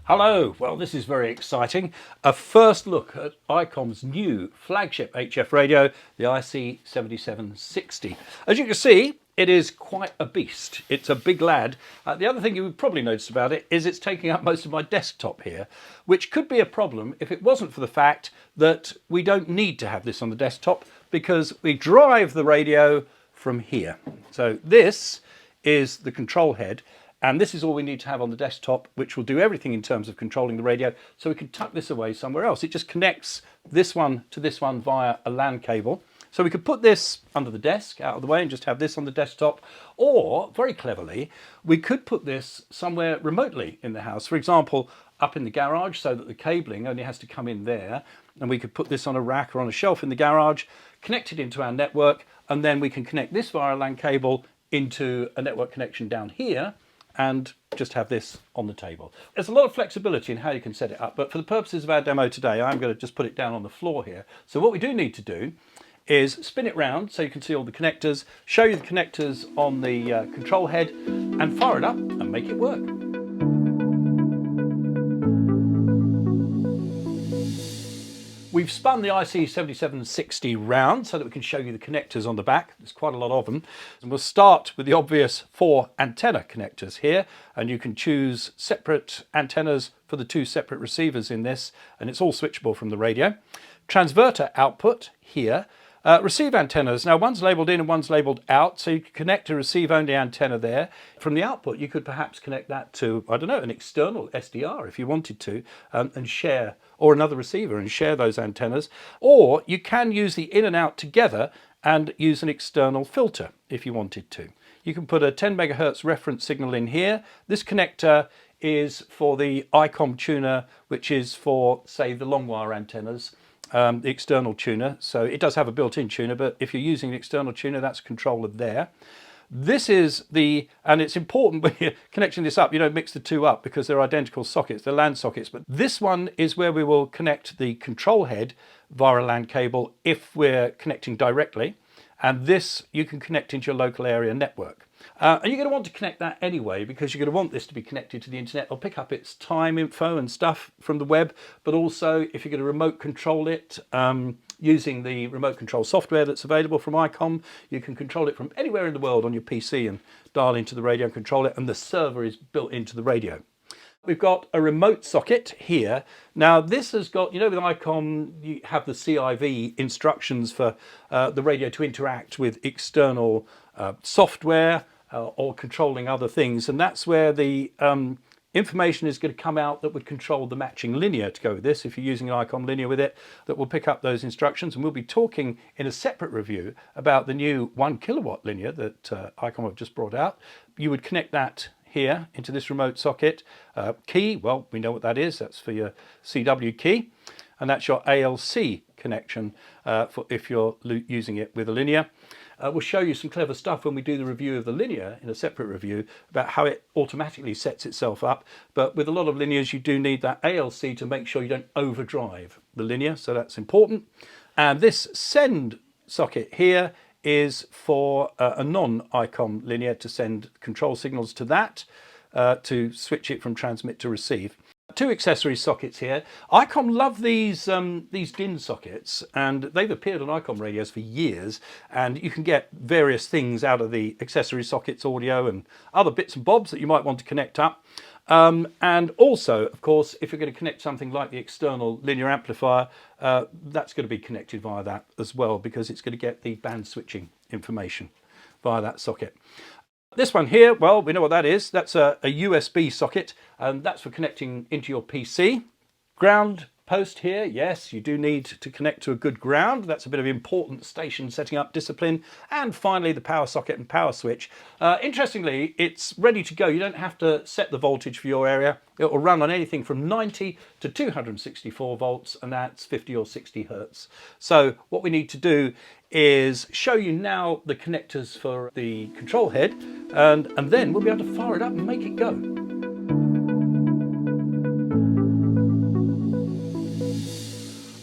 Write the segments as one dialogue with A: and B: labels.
A: Hello, well this is very exciting. A first look at Icom's new flagship HF radio, the IC-7760. As you can see, it is quite a beast. It's a big lad. The other thing you would probably notice about it is it's taking up most of my desktop here, which could be a problem if it wasn't for the fact that we don't need to have this on the desktop because we drive the radio from here. So this is the control head. And this is all we need to have on the desktop, which will do everything in terms of controlling the radio. So we can tuck this away somewhere else. It just connects this one to this one via a LAN cable. So we could put this under the desk, out of the way, and just have this on the desktop. Or, very cleverly, we could put this somewhere remotely in the house. For example, up in the garage, so that the cabling only has to come in there. And we could put this on a rack or on a shelf in the garage, connect it into our network, and then we can connect this via a LAN cable into a network connection down here, and just have this on the table. There's a lot of flexibility in how you can set it up, but for the purposes of our demo today, I'm going to just put it down on the floor here. So what we do need to do is spin it round so you can see all the connectors, show you the connectors on the control head, and fire it up and make it work. We've spun the IC-7760 round so that we can show you the connectors on the back. There's quite a lot of them. And we'll start with the obvious 4 antenna connectors here. And you can choose separate antennas for the 2 separate receivers in this. And it's all switchable from the radio. Transverter output here. Receive antennas. Now one's labelled in and one's labelled out, so you can connect a receive only antenna there. From the output you could perhaps connect that to, I don't know, an external SDR if you wanted to, and share, or another receiver and share those antennas. Or you can use the in and out together and use an external filter if you wanted to. You can put a 10 megahertz reference signal in here. This connector is for the Icom tuner, which is for, say, the long wire antennas. The external tuner, so it does have a built-in tuner, but if you're using an external tuner, that's a controller there. This is the, and it's important when you're connecting this up, you don't mix the two up because they're identical sockets, they're LAN sockets, but this one is where we will connect the control head via a LAN cable if we're connecting directly, and this you can connect into your local area network. And you're going to want to connect that anyway because you're going to want this to be connected to the internet. It'll pick up its time info and stuff from the web, but also if you're going to remote control it using the remote control software that's available from Icom, you can control it from anywhere in the world on your PC and dial into the radio and control it, and the server is built into the radio. We've got a remote socket here. Now this has got, you know, with Icom you have the CIV instructions for the radio to interact with external software or controlling other things, and that's where the information is going to come out that would control the matching linear to go with this. If you're using an Icom linear with it, that will pick up those instructions, and we'll be talking in a separate review about the new 1 kilowatt linear that Icom have just brought out. You would connect that here into this remote socket. Key, well, we know what that is. That's for your CW key, and that's your ALC connection for if you're using it with a linear. We'll show you some clever stuff when we do the review of the linear in a separate review about how it automatically sets itself up. But with a lot of linears, you do need that ALC to make sure you don't overdrive the linear, so that's important. And this send socket here is for a non-Icom linear to send control signals to that, to switch it from transmit to receive. 2 accessory sockets here. Icom love these DIN sockets, and they've appeared on Icom radios for years, and you can get various things out of the accessory sockets, audio and other bits and bobs that you might want to connect up. And also, of course, if you're going to connect something like the external linear amplifier, that's going to be connected via that as well, because it's going to get the band switching information via that socket. This one here, well, we know what that is. That's a USB socket, and that's for connecting into your PC. Ground post here, yes, you do need to connect to a good ground. That's a bit of important station setting up discipline. And finally, the power socket and power switch. Interestingly, it's ready to go. You don't have to set the voltage for your area. It will run on anything from 90 to 264 volts, and that's 50 or 60 hertz. So what we need to do is show you now the connectors for the control head, and then we'll be able to fire it up and make it go.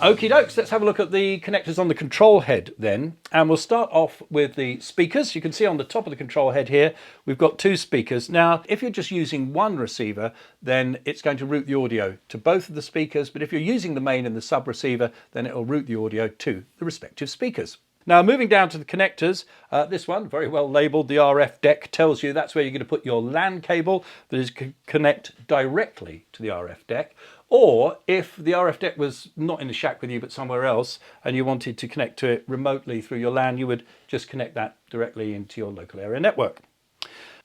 A: Okie dokes, let's have a look at the connectors on the control head then, and we'll start off with the speakers. You can see on the top of the control head here we've got two speakers. Now if you're just using one receiver, then it's going to route the audio to both of the speakers, but if you're using the main and the sub receiver, then it'll route the audio to the respective speakers. Now moving down to the connectors, this one very well labelled, the RF deck, tells you that's where you're going to put your LAN cable that is connect directly to the RF deck. Or if the RF deck was not in the shack with you but somewhere else and you wanted to connect to it remotely through your LAN, you would just connect that directly into your local area network.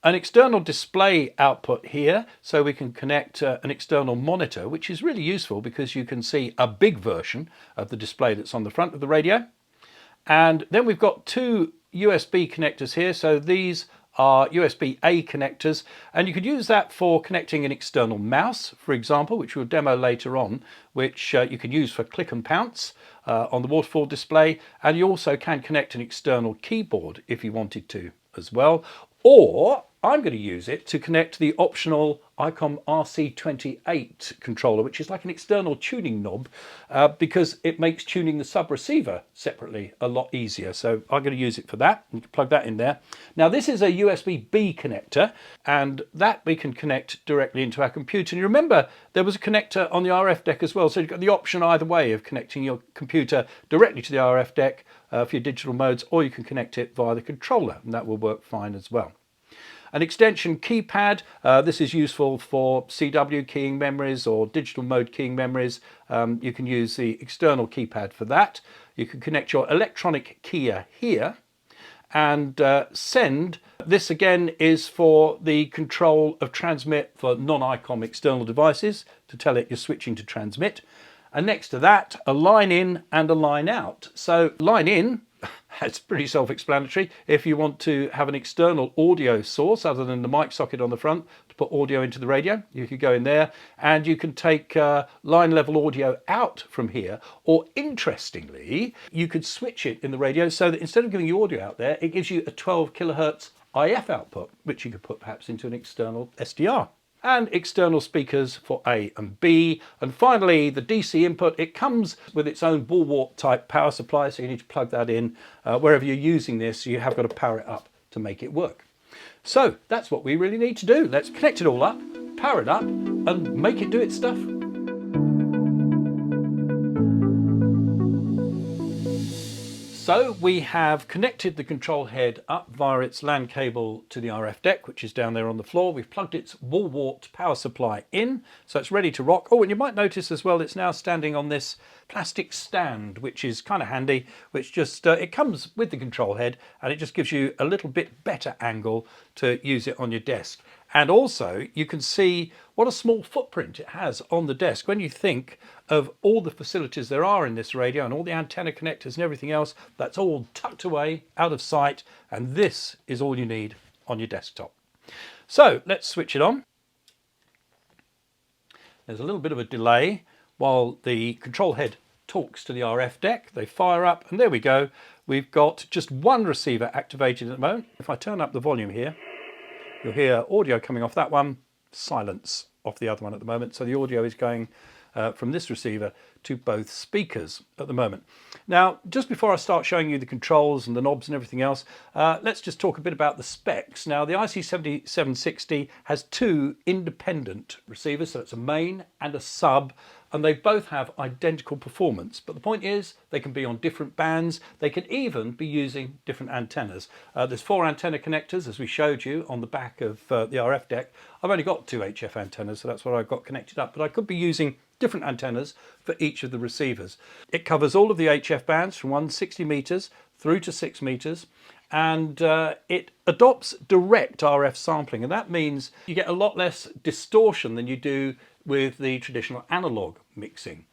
A: An external display output here, so we can connect an external monitor, which is really useful because you can see a big version of the display that's on the front of the radio. And then we've got two USB connectors here, so these are USB-A connectors, and you could use that for connecting an external mouse, for example, which we'll demo later on, which you can use for click and pounce on the waterfall display, and you also can connect an external keyboard if you wanted to as well. Or I'm going to use it to connect the optional Icom RC28 controller, which is like an external tuning knob, because it makes tuning the sub receiver separately a lot easier. So I'm going to use it for that. You can plug that in there. Now this is a USB-B connector, and that we can connect directly into our computer. And you remember there was a connector on the RF deck as well, so you've got the option either way of connecting your computer directly to the RF deck for your digital modes, or you can connect it via the controller, and that will work fine as well. An extension keypad, this is useful for CW keying memories or digital mode keying memories. You can use the external keypad for that. You can connect your electronic keyer here and send. This again is for the control of transmit for non-Icom external devices, to tell it you're switching to transmit. And next to that, a line in and a line out. So line in, it's pretty self-explanatory. If you want to have an external audio source other than the mic socket on the front to put audio into the radio, you could go in there, and you can take line level audio out from here. Or interestingly, you could switch it in the radio so that instead of giving you audio out there, it gives you a 12 kilohertz IF output, which you could put perhaps into an external SDR. And external speakers for A and B. And finally, the DC input, it comes with its own bulwark type power supply, so you need to plug that in wherever you're using this. You have got to power it up to make it work. So that's what we really need to do. Let's connect it all up, power it up, and make it do its stuff. So we have connected the control head up via its LAN cable to the RF deck, which is down there on the floor. We've plugged its wall-warped power supply in, so it's ready to rock. Oh, and you might notice as well, it's now standing on this plastic stand, which is kind of handy, which just, it comes with the control head, and it just gives you a little bit better angle to use it on your desk. And also you can see what a small footprint it has on the desk. When you think of all the facilities there are in this radio and all the antenna connectors and everything else, that's all tucked away, out of sight, and this is all you need on your desktop. So let's switch it on. There's a little bit of a delay while the control head talks to the RF deck. They fire up, and there we go. We've got just one receiver activated at the moment. If I turn up the volume here, you'll hear audio coming off that one, silence off the other one at the moment. So the audio is going from this receiver to both speakers at the moment. Now, just before I start showing you the controls and the knobs and everything else, let's just talk a bit about the specs. Now, the IC-7760 has two independent receivers, so it's a main and a sub, and they both have identical performance. But the point is, they can be on different bands. They can even be using different antennas. There's 4 antenna connectors, as we showed you on the back of the RF deck. I've only got 2 HF antennas, so that's what I've got connected up, but I could be using different antennas for each of the receivers. It covers all of the HF bands from 160 meters through to 6 meters, and it adopts direct RF sampling, and that means you get a lot less distortion than you do with the traditional analog mixing.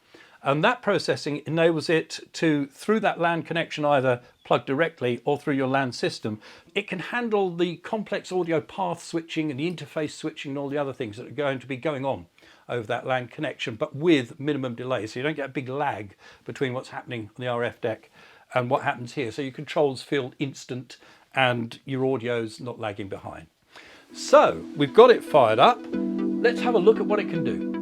A: And that processing enables it to, through that LAN connection, either plug directly or through your LAN system, it can handle the complex audio path switching and the interface switching and all the other things that are going to be going on over that LAN connection, but with minimum delay. So you don't get a big lag between what's happening on the RF deck and what happens here. So your controls feel instant and your audio's not lagging behind. So we've got it fired up. Let's have a look at what it can do.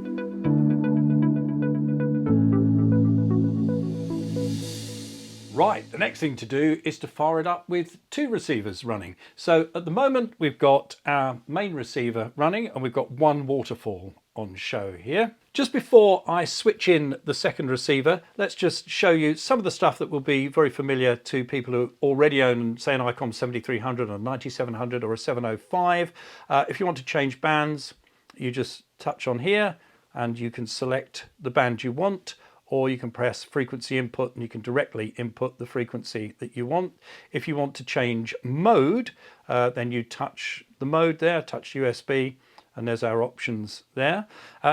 A: Right, the next thing to do is to fire it up with two receivers running. So at the moment we've got our main receiver running and we've got one waterfall on show here. Just before I switch in the second receiver, let's just show you some of the stuff that will be very familiar to people who already own, say, an Icom 7300 or 9700 or a 705. If you want to change bands, you just touch on here and you can select the band you want, or you can press frequency input and you can directly input the frequency that you want. If you want to change mode, then you touch the mode there, touch USB, and there's our options there.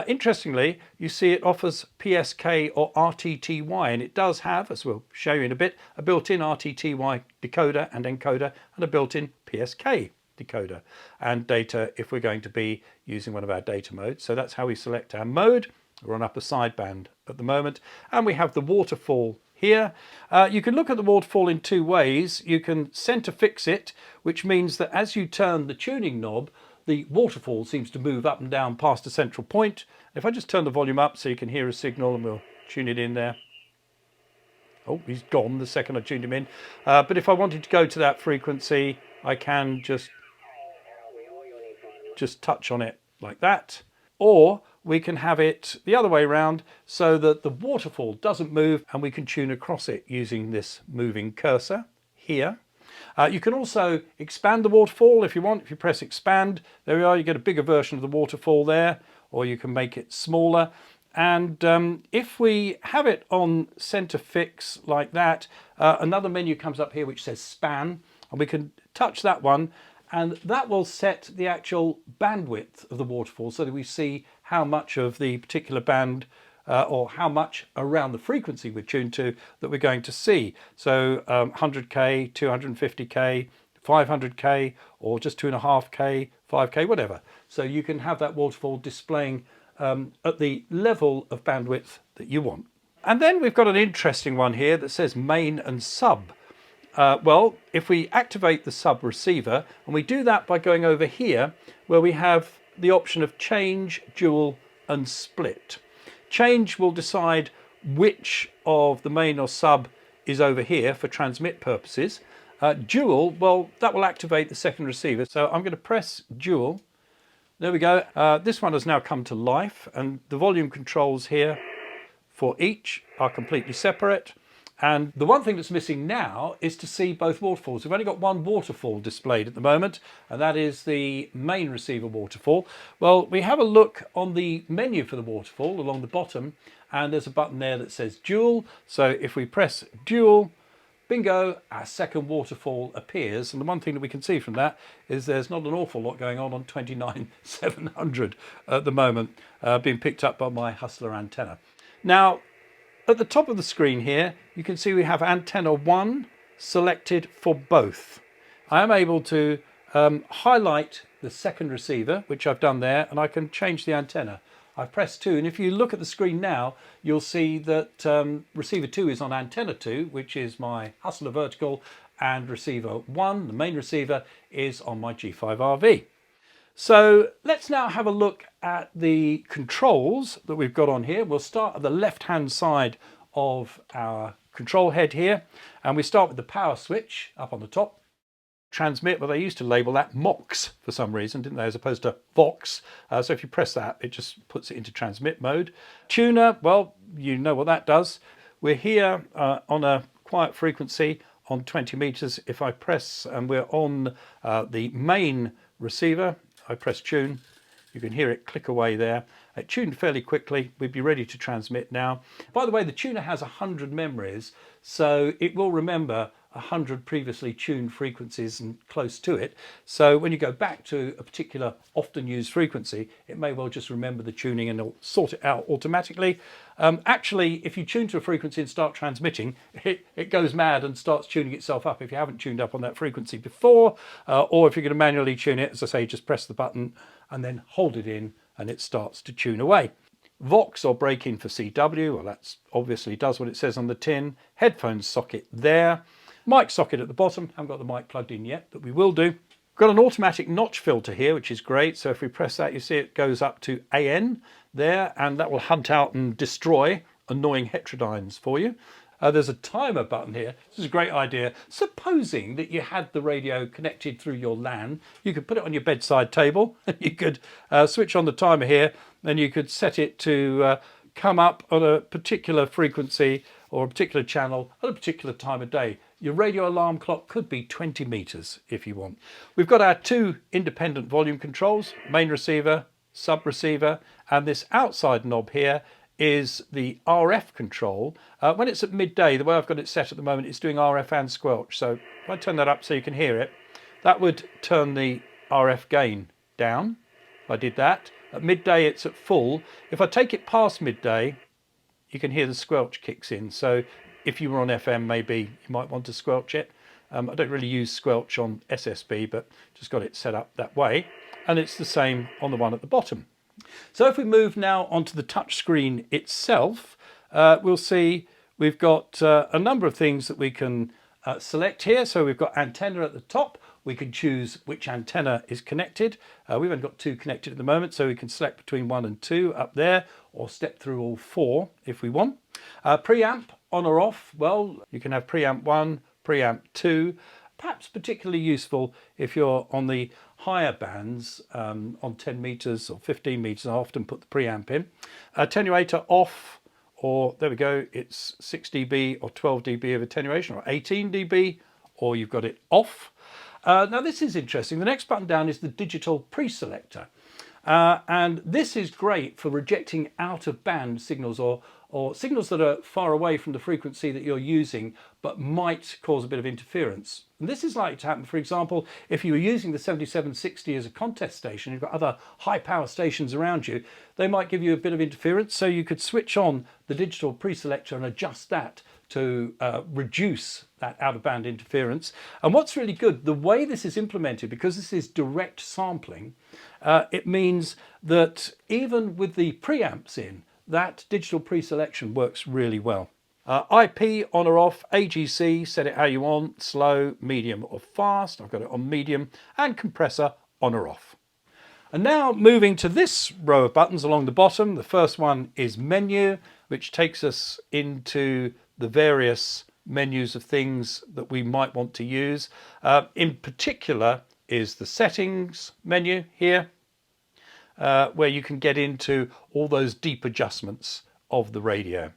A: Interestingly, you see it offers PSK or RTTY, and it does have, as we'll show you in a bit, a built-in RTTY decoder and encoder and a built-in PSK decoder and data if we're going to be using one of our data modes. So that's how we select our mode. We're on upper sideband at the moment, and we have the waterfall here. You can look at the waterfall in two ways. You can center fix it, which means that as you turn the tuning knob, the waterfall seems to move up and down past a central point. If I just turn the volume up so you can hear a signal, and we'll tune it in there. Oh, he's gone the second I tuned him in. But if I wanted to go to that frequency, I can just touch on it like that. Or we can have it the other way around so that the waterfall doesn't move and we can tune across it using this moving cursor here. You can also expand the waterfall if you want. If you press expand, there we are, you get a bigger version of the waterfall there, or you can make it smaller. And if we have it on center fix like that, another menu comes up here which says span, and we can touch that one, and that will set the actual bandwidth of the waterfall so that we see how much of the particular band or how much around the frequency we're tuned to that we're going to see. So 100K, 250K, 500K, or just 2.5K, 5K, whatever. So you can have that waterfall displaying at the level of bandwidth that you want. And then we've got an interesting one here that says main and sub. Well, if we activate the sub receiver, and we do that by going over here where we have the option of change, dual and split. Change will decide which of the main or sub is over here for transmit purposes. Dual, well, that will activate the second receiver. So I'm going to press dual. There we go. This one has now come to life, and the volume controls here for each are completely separate. And the one thing that's missing now is to see both waterfalls. We've only got one waterfall displayed at the moment, and that is the main receiver waterfall. Well, we have a look on the menu for the waterfall along the bottom, and there's a button there that says dual. So if we press dual, bingo, our second waterfall appears. And the one thing that we can see from that is there's not an awful lot going on 29700 at the moment, being picked up by my Hustler antenna. Now, at the top of the screen here, you can see we have antenna 1 selected for both. I am able to highlight the second receiver, which I've done there, and I can change the antenna. I've pressed 2, and if you look at the screen now, you'll see that receiver 2 is on antenna 2, which is my Hustler vertical, and receiver 1, the main receiver, is on my G5RV. So let's now have a look at the controls that we've got on here. We'll start at the left-hand side of our control head here, and we start with the power switch up on the top. Transmit, well, they used to label that MOX for some reason, didn't they, as opposed to VOX. So if you press that, it just puts it into transmit mode. Tuner, well, you know what that does. We're here on a quiet frequency on 20 meters. If I press, and we're on the main receiver, I press tune, you can hear it click away there. It tuned fairly quickly. We'd be ready to transmit now. By the way, the tuner has 100 memories, so it will remember 100 previously tuned frequencies and close to it. So when you go back to a particular often used frequency, it may well just remember the tuning and it'll sort it out automatically. Actually, if you tune to a frequency and start transmitting, it goes mad and starts tuning itself up if you haven't tuned up on that frequency before, or if you're going to manually tune it, as I say, just press the button and then hold it in and it starts to tune away. Vox or break-in for CW, well, that's obviously does what it says on the tin. Headphone socket there. Mic socket at the bottom. Haven't got the mic plugged in yet, but we will do. Got an automatic notch filter here, which is great. So if we press that, you see it goes up to AN there, and that will hunt out and destroy annoying heterodynes for you. There's a timer button here. This is a great idea. Supposing that you had the radio connected through your LAN, you could put it on your bedside table. You could switch on the timer here, and you could set it to come up on a particular frequency or a particular channel at a particular time of day. Your radio alarm clock could be 20 meters if you want. We've got our two independent volume controls, main receiver, sub receiver, and this outside knob here is the RF control. When it's at midday, the way I've got it set at the moment, it's doing RF and squelch. So if I turn that up so you can hear it, that would turn the RF gain down. If I did that, at midday it's at full. If I take it past midday, you can hear the squelch kicks in. So if you were on FM, maybe you might want to squelch it. I don't really use squelch on SSB, but just got it set up that way. And it's the same on the one at the bottom. So if we move now onto the touch screen itself, we'll see we've got a number of things that we can select here. So we've got antenna at the top. We can choose which antenna is connected. We've only got two connected at the moment, so we can select between 1 and 2 up there, or step through all 4 if we want. Preamp on or off, well, you can have preamp 1, preamp 2, perhaps particularly useful if you're on the higher bands, on 10 meters or 15 meters. I often put the preamp in. Attenuator off, or there we go, it's 6 dB or 12 dB of attenuation, or 18 dB, or you've got it off. Now this is interesting. The next button down is the digital pre-selector. And this is great for rejecting out of band signals or signals that are far away from the frequency that you're using but might cause a bit of interference. And this is likely to happen, for example, if you were using the 7760 as a contest station, you've got other high power stations around you, they might give you a bit of interference, so you could switch on the digital pre-selector and adjust that to reduce that out-of-band interference. And what's really good, the way this is implemented, because this is direct sampling, it means that even with the preamps in, that digital pre-selection works really well. IP on or off, AGC, set it how you want, slow, medium or fast. I've got it on medium, and compressor on or off. And now moving to this row of buttons along the bottom, the first one is menu, which takes us into the various menus of things that we might want to use. In particular is the settings menu here, where you can get into all those deep adjustments of the radio.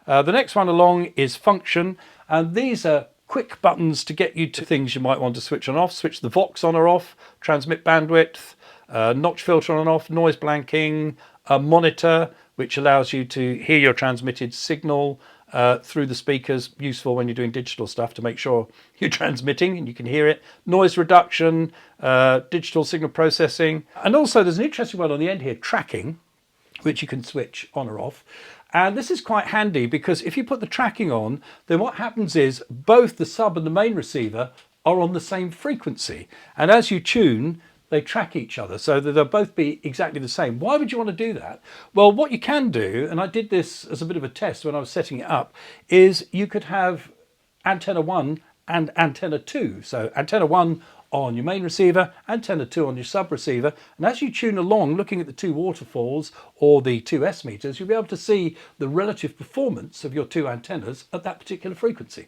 A: The next one along is function, and these are quick buttons to get you to things you might want to switch on off. Switch the Vox on or off, transmit bandwidth, notch filter on and off, noise blanking, a monitor which allows you to hear your transmitted signal through the speakers, useful when you're doing digital stuff to make sure you're transmitting and you can hear it. Noise reduction, digital signal processing, and also there's an interesting one on the end here, tracking, which you can switch on or off. And this is quite handy because if you put the tracking on, then what happens is both the sub and the main receiver are on the same frequency, and as you tune, they track each other so that they'll both be exactly the same. Why would you want to do that? Well, what you can do, and I did this as a bit of a test when I was setting it up, is you could have antenna 1 and antenna 2. So antenna 1 on your main receiver, antenna 2 on your sub receiver, and as you tune along, looking at the two waterfalls or the two S meters, you'll be able to see the relative performance of your two antennas at that particular frequency.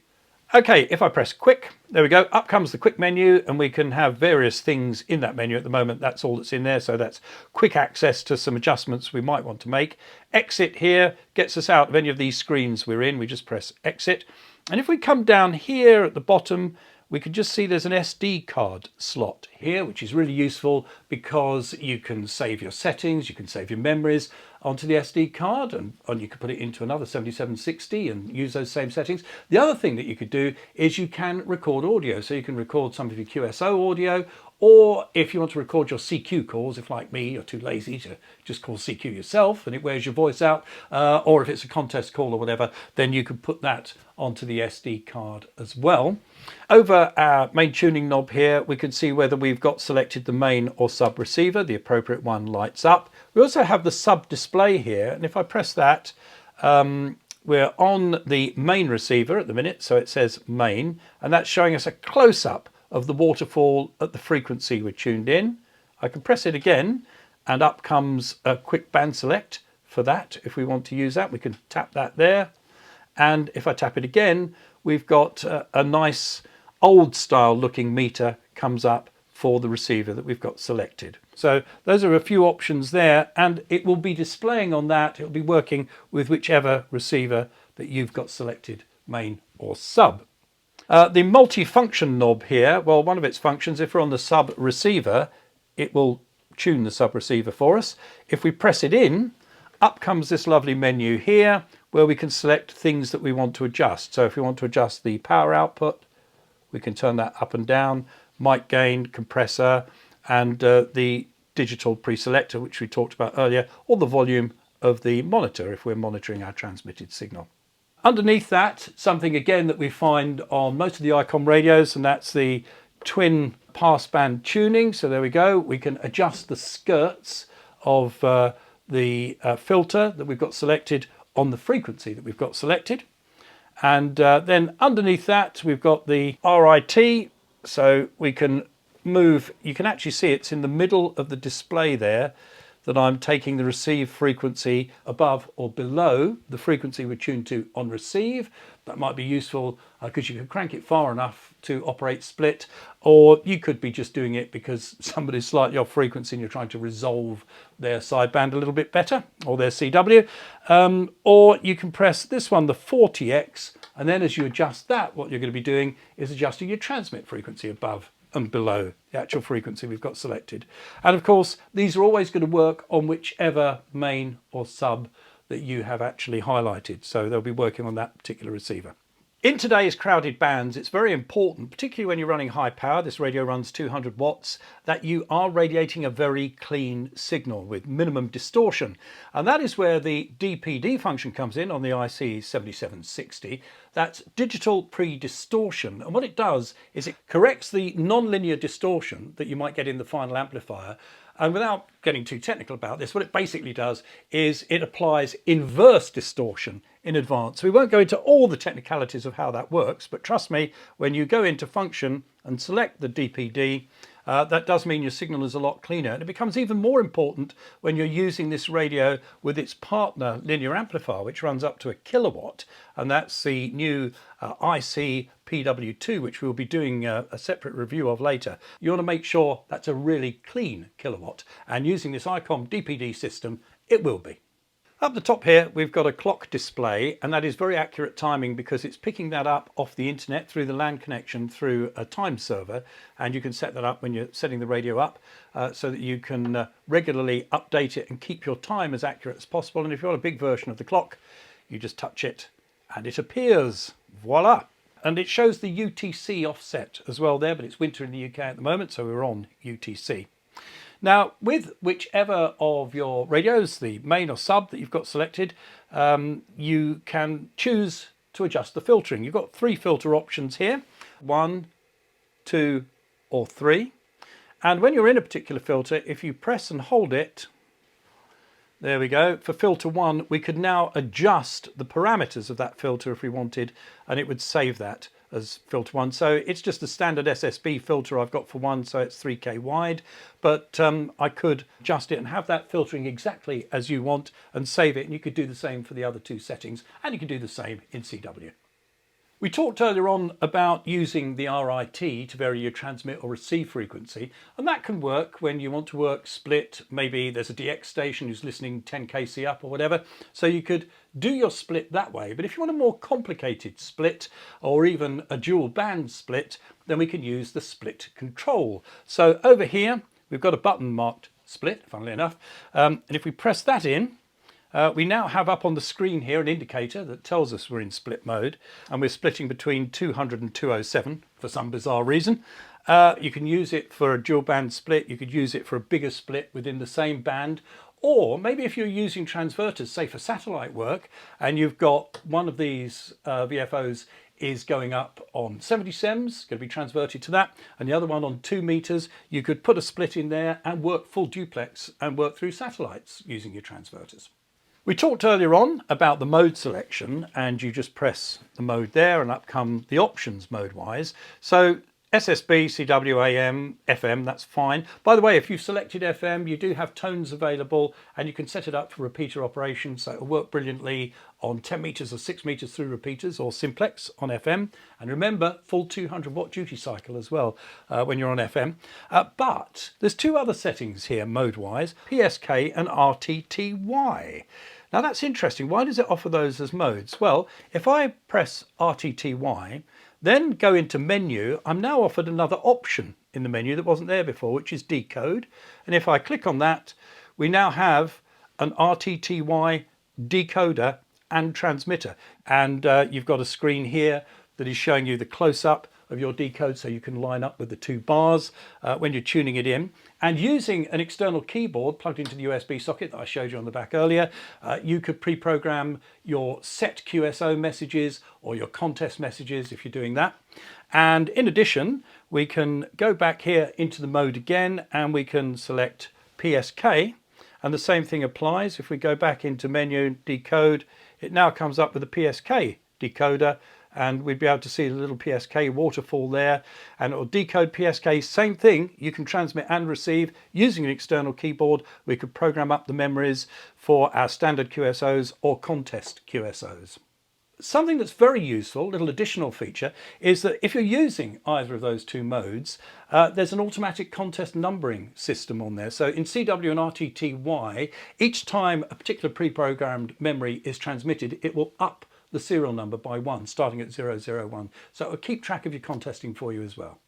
A: Okay, if I press quick, there we go, up comes the quick menu, and we can have various things in that menu. At the moment, that's all that's in there, so that's quick access to some adjustments we might want to make. Exit here gets us out of any of these screens we're in. We just press exit. And if we come down here at the bottom, we can just see there's an SD card slot here, which is really useful because you can save your settings, you can save your memories onto the SD card, and you can put it into another 7760 and use those same settings. The other thing that you could do is you can record audio. So you can record some of your QSO audio, or if you want to record your CQ calls, if like me, you're too lazy to just call CQ yourself and it wears your voice out, or if it's a contest call or whatever, then you can put that onto the SD card as well. Over our main tuning knob here, we can see whether we've got selected the main or sub receiver. The appropriate one lights up. We also have the sub display here, and if I press that, we're on the main receiver at the minute, so it says main, and that's showing us a close-up of the waterfall at the frequency we're tuned in. I can press it again, and up comes a quick band select for that. If we want to use that, we can tap that there, And if I tap it again, we've got a nice old style looking meter comes up for the receiver that we've got selected. So those are a few options there, and it will be displaying on that. It'll be working with whichever receiver that you've got selected, main or sub. The multi-function knob here, well, one of its functions, if we're on the sub receiver, it will tune the sub receiver for us. If we press it in, up comes this lovely menu here where we can select things that we want to adjust. So if we want to adjust the power output, we can turn that up and down, mic gain, compressor, and the digital pre-selector, which we talked about earlier, or the volume of the monitor if we're monitoring our transmitted signal. Underneath that, something again that we find on most of the Icom radios, and that's the twin passband tuning. So there we go. We can adjust the skirts of the filter that we've got selected on the frequency that we've got selected. And then underneath that, we've got the RIT. So we can move, you can actually see it's in the middle of the display there that I'm taking the receive frequency above or below the frequency we're tuned to on receive. That might be useful because you can crank it far enough to operate split, or you could be just doing it because somebody's slightly off frequency and you're trying to resolve their sideband a little bit better, or their CW. Or you can press this one, the 40X, and then as you adjust that, what you're going to be doing is adjusting your transmit frequency above and below the actual frequency we've got selected. And of course, these are always going to work on whichever main or sub that you have actually highlighted. So they'll be working on that particular receiver. In today's crowded bands, it's very important, particularly when you're running high power, this radio runs 200 watts, that you are radiating a very clean signal with minimum distortion. And that is where the DPD function comes in on the IC-7760. That's digital pre-distortion. And what it does is it corrects the non-linear distortion that you might get in the final amplifier. And without getting too technical about this, what it basically does is it applies inverse distortion in advance. We won't go into all the technicalities of how that works, but trust me, when you go into function and select the DPD, that does mean your signal is a lot cleaner. And it becomes even more important when you're using this radio with its partner linear amplifier, which runs up to 1 kilowatt. And that's the new IC-PW2, which we'll be doing a separate review of later. You want to make sure that's a really clean kilowatt. And using this Icom DPD system, it will be. Up the top here, we've got a clock display, and that is very accurate timing because it's picking that up off the internet through the LAN connection through a time server. And you can set that up when you're setting the radio up so that you can regularly update it and keep your time as accurate as possible. And if you want a big version of the clock, you just touch it and it appears. Voila! And it shows the UTC offset as well there, but it's winter in the UK at the moment, so we're on UTC. Now, with whichever of your radios, the main or sub that you've got selected, you can choose to adjust the filtering. You've got 3 filter options here, 1, 2, or 3. And when you're in a particular filter, if you press and hold it, there we go. For filter 1, we could now adjust the parameters of that filter if we wanted, and it would save that as filter 1. So it's just a standard SSB filter I've got for 1, so it's 3K wide, but I could adjust it and have that filtering exactly as you want and save it, and you could do the same for the other 2 settings, and you can do the same in CW. We talked earlier on about using the RIT to vary your transmit or receive frequency, and that can work when you want to work split. Maybe there's a DX station who's listening 10 kc up or whatever, so you could do your split that way. But if you want a more complicated split or even a dual band split, then we can use the split control. So over here we've got a button marked split, funnily enough, and if we press that in, we now have up on the screen here an indicator that tells us we're in split mode, and we're splitting between 200 and 207 for some bizarre reason. You can use it for a dual band split, you could use it for a bigger split within the same band, or maybe if you're using transverters, say for satellite work, and you've got one of these VFOs is going up on 70 SEMS, going to be transverted to that, and the other one on 2 meters, you could put a split in there and work full duplex and work through satellites using your transverters. We talked earlier on about the mode selection, and you just press the mode there and up come the options mode wise. So SSB, CW, AM, FM, that's fine. By the way, if you've selected FM, you do have tones available and you can set it up for repeater operation, so it'll work brilliantly on 10 meters or 6 meters through repeaters or simplex on FM. And remember, full 200 watt duty cycle as well when you're on FM. But there's two other settings here mode-wise, PSK and RTTY. Now that's interesting. Why does it offer those as modes? Well, if I press RTTY, then go into menu, I'm now offered another option in the menu that wasn't there before, which is decode. And if I click on that, we now have an RTTY decoder and transmitter. And you've got a screen here that is showing you the close-up of your decode, so you can line up with the two bars when you're tuning it in. And using an external keyboard plugged into the USB socket that I showed you on the back earlier, you could pre-program your set QSO messages or your contest messages if you're doing that. And in addition, we can go back here into the mode again and we can select PSK, and the same thing applies. If we go back into menu decode, it now comes up with a PSK decoder, and we'd be able to see the little PSK waterfall there, and it will decode PSK. Same thing, you can transmit and receive using an external keyboard. We could program up the memories for our standard QSOs or contest QSOs. Something that's very useful, a little additional feature, is that if you're using either of those two modes, there's an automatic contest numbering system on there. So in CW and RTTY, each time a particular pre-programmed memory is transmitted, it will up the serial number by 1, starting at 001. So it will keep track of your contesting for you as well.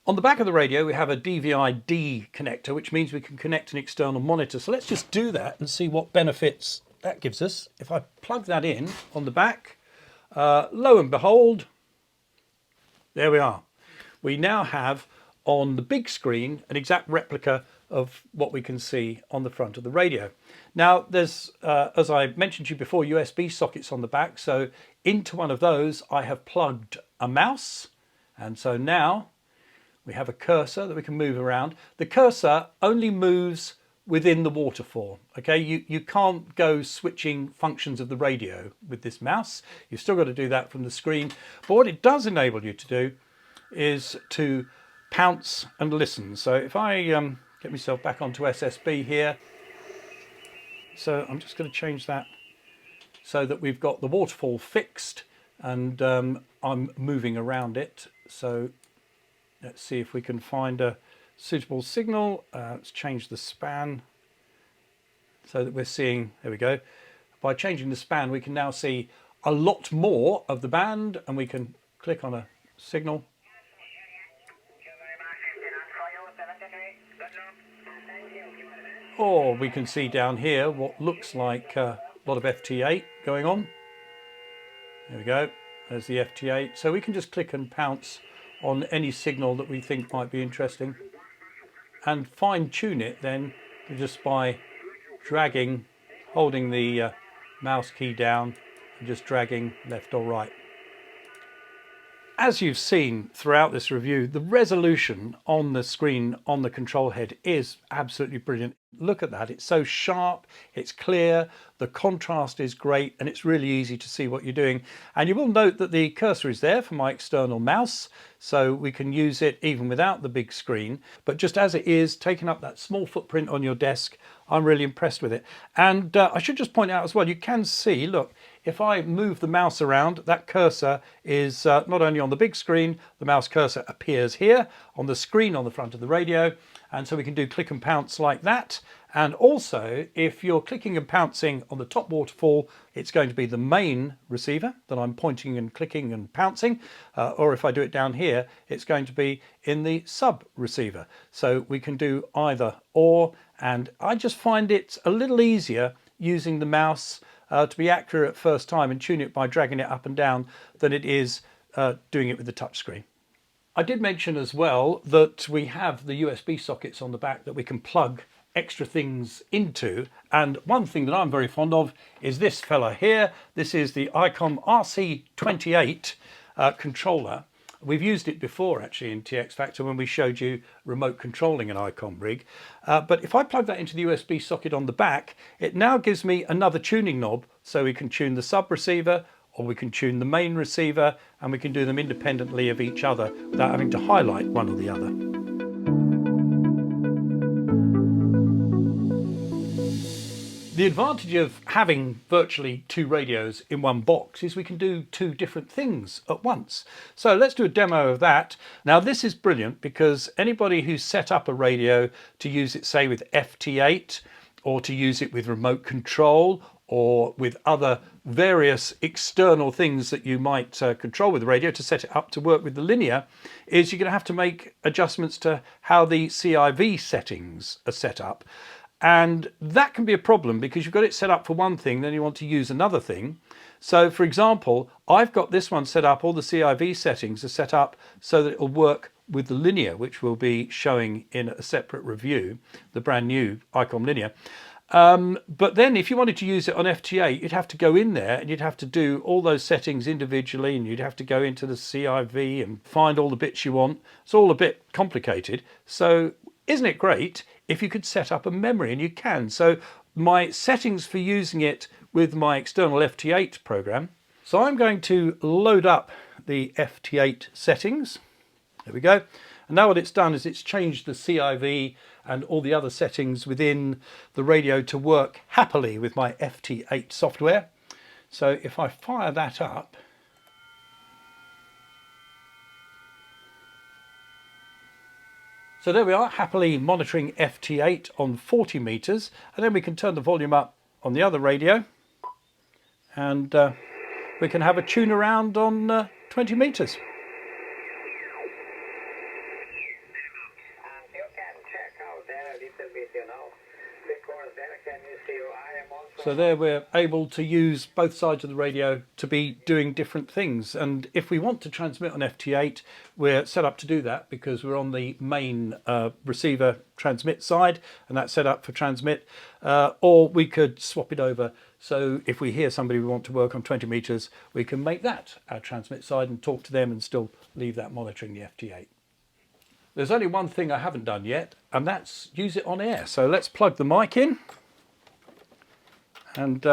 A: On the back of the radio, we have a DVI-D connector, which means we can connect an external monitor. So let's just do that and see what benefits that gives us. If I plug that in on the back, lo and behold, there we are. We now have on the big screen an exact replica of what we can see on the front of the radio. Now there's, as I mentioned to you before, USB sockets on the back. So into one of those I have plugged a mouse, and so now we have a cursor that we can move around. The cursor only moves within the waterfall. Okay, you can't go switching functions of the radio with this mouse. You've still got to do that from the screen. But what it does enable you to do is to pounce and listen. So if I get myself back onto SSB here, so I'm just going to change that so that we've got the waterfall fixed, and I'm moving around it. So let's see if we can find a suitable signal. Let's change the span so that we're seeing, there we go. By changing the span, we can now see a lot more of the band, and we can click on a signal. Or we can see down here what looks like a lot of FT8 going on. There we go, there's the FT8. So we can just click and pounce on any signal that we think might be interesting, and fine tune it then just by dragging, holding the mouse key down and just dragging left or right. As you've seen throughout this review, the resolution on the screen on the control head is absolutely brilliant. Look at that, it's so sharp, it's clear, the contrast is great, and it's really easy to see what you're doing. And you will note that the cursor is there for my external mouse, so we can use it even without the big screen. But just as it is, taking up that small footprint on your desk, I'm really impressed with it. And I should just point out as well, you can see, look, if I move the mouse around, that cursor is not only on the big screen, the mouse cursor appears here on the screen on the front of the radio, and so we can do click and pounce like that. And also, if you're clicking and pouncing on the top waterfall, it's going to be the main receiver that I'm pointing and clicking and pouncing, or if I do it down here, it's going to be in the sub receiver. So we can do either or, and I just find it a little easier using the mouse to be accurate at first time and tune it by dragging it up and down than it is doing it with the touchscreen. I did mention as well that we have the USB sockets on the back that we can plug extra things into, and one thing that I'm very fond of is this fella here. This is the Icom RC28 controller. We've used it before actually in TX Factor when we showed you remote controlling an Icom rig. But if I plug that into the USB socket on the back, it now gives me another tuning knob, so we can tune the sub receiver or we can tune the main receiver, and we can do them independently of each other without having to highlight one or the other. The advantage of having virtually two radios in one box is we can do two different things at once. So let's do a demo of that. Now this is brilliant because anybody who's set up a radio to use it, say, with FT8, or to use it with remote control, or with other various external things that you might control with the radio to set it up to work with the linear, is you're going to have to make adjustments to how the CIV settings are set up. And that can be a problem because you've got it set up for one thing, then you want to use another thing. So for example, I've got this one set up, all the CIV settings are set up so that it will work with the linear, which we'll be showing in a separate review, the brand new Icom linear. But then if you wanted to use it on FT8, you'd have to go in there and you'd have to do all those settings individually, and you'd have to go into the CIV and find all the bits you want. It's all a bit complicated. So isn't it great if you could set up a memory? And you can. So my settings for using it with my external FT8 program. So I'm going to load up the FT8 settings. There we go. And now what it's done is it's changed the CIV and all the other settings within the radio to work happily with my FT8 software. So if I fire that up, so there we are, happily monitoring FT8 on 40 meters, and then we can turn the volume up on the other radio, and we can have a tune around on 20 meters. So there we're able to use both sides of the radio to be doing different things. And if we want to transmit on FT8, we're set up to do that because we're on the main receiver transmit side, and that's set up for transmit. Or we could swap it over. So if we hear somebody we want to work on 20 meters, we can make that our transmit side and talk to them and still leave that monitoring the FT8. There's only one thing I haven't done yet, and that's use it on air. So let's plug the mic in and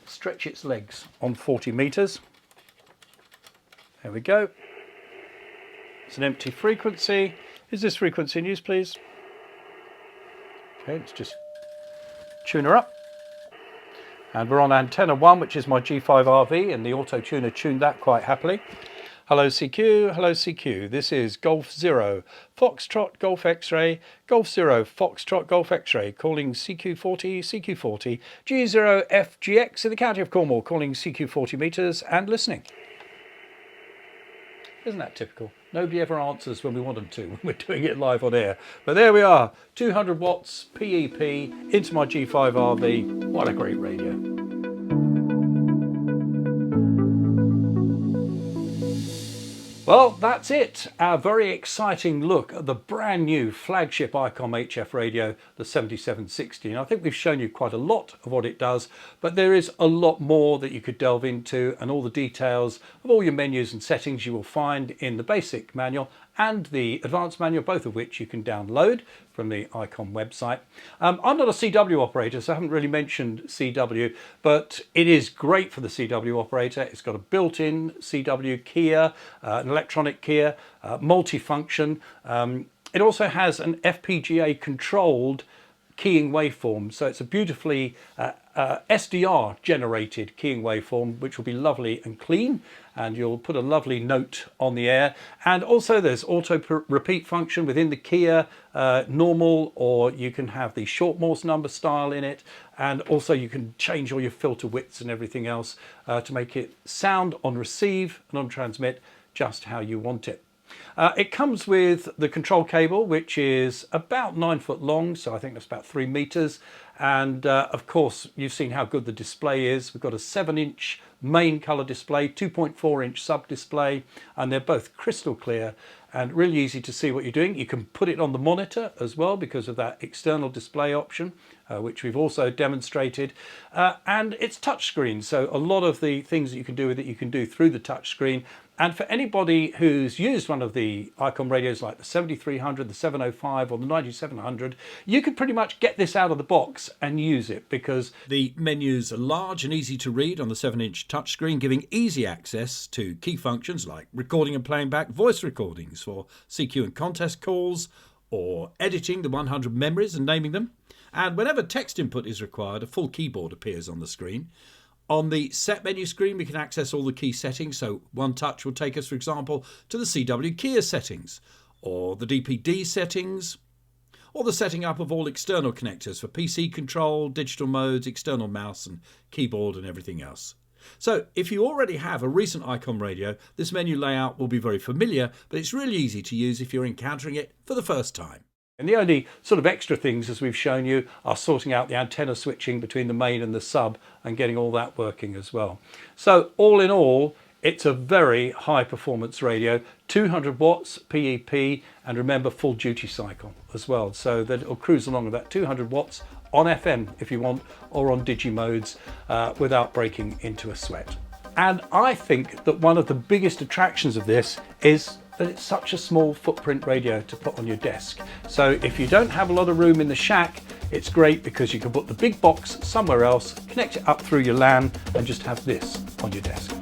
A: stretch its legs on 40 meters. There we go. It's an empty frequency. Is this frequency in use, please? Okay, let's just tune her up. And we're on antenna 1, which is my G5RV, and the auto tuner tuned that quite happily. Hello CQ, hello CQ. This is Golf 0, Foxtrot Golf X-Ray, Golf 0, Foxtrot Golf X-Ray, calling CQ40, CQ40, G0FGX in the county of Cornwall, calling CQ40 meters and listening. Isn't that typical? Nobody ever answers when we want them to, when we're doing it live on air. But there we are, 200 watts PEP into my G5RV. What a great radio. Well, that's it. Our very exciting look at the brand new flagship Icom HF radio, the 7760. And I think we've shown you quite a lot of what it does, but there is a lot more that you could delve into, and all the details of all your menus and settings you will find in the basic manual and the advanced manual, both of which you can download from the Icom website. I'm not a CW operator, so I haven't really mentioned CW, but it is great for the CW operator. It's got a built-in CW keyer, an electronic keyer, multifunction. It also has an FPGA controlled keying waveform, so it's a beautifully SDR generated keying waveform, which will be lovely and clean, and you'll put a lovely note on the air. And also there's auto repeat function within the keyer, normal, or you can have the short Morse number style in it, and also you can change all your filter widths and everything else to make it sound on receive and on transmit just how you want it. It comes with the control cable, which is about 9 foot long, so I think that's about 3 meters. And of course, you've seen how good the display is. We've got a 7-inch main color display, 2.4-inch sub display, and they're both crystal clear and really easy to see what you're doing. You can put it on the monitor as well because of that external display option, which we've also demonstrated. And it's touchscreen, so a lot of the things that you can do with it, you can do through the touchscreen. And for anybody who's used one of the Icom radios like the 7300, the 705 or the 9700, you could pretty much get this out of the box and use it because the menus are large and easy to read on the 7-inch touchscreen, giving easy access to key functions like recording and playing back voice recordings for CQ and contest calls, or editing the 100 memories and naming them. And whenever text input is required, a full keyboard appears on the screen. On the set menu screen, we can access all the key settings. So one touch will take us, for example, to the CW keyer settings, or the DPD settings, or the setting up of all external connectors for PC control, digital modes, external mouse and keyboard and everything else. So if you already have a recent Icom radio, this menu layout will be very familiar, but it's really easy to use if you're encountering it for the first time. And the only sort of extra things, as we've shown you, are sorting out the antenna switching between the main and the sub and getting all that working as well. So all in all, it's a very high performance radio, 200 watts PEP, and remember full duty cycle as well. So that it'll cruise along with that 200 watts on FM if you want, or on digi modes without breaking into a sweat. And I think that one of the biggest attractions of this is that it's such a small footprint radio to put on your desk. So if you don't have a lot of room in the shack, it's great because you can put the big box somewhere else, connect it up through your LAN and just have this on your desk.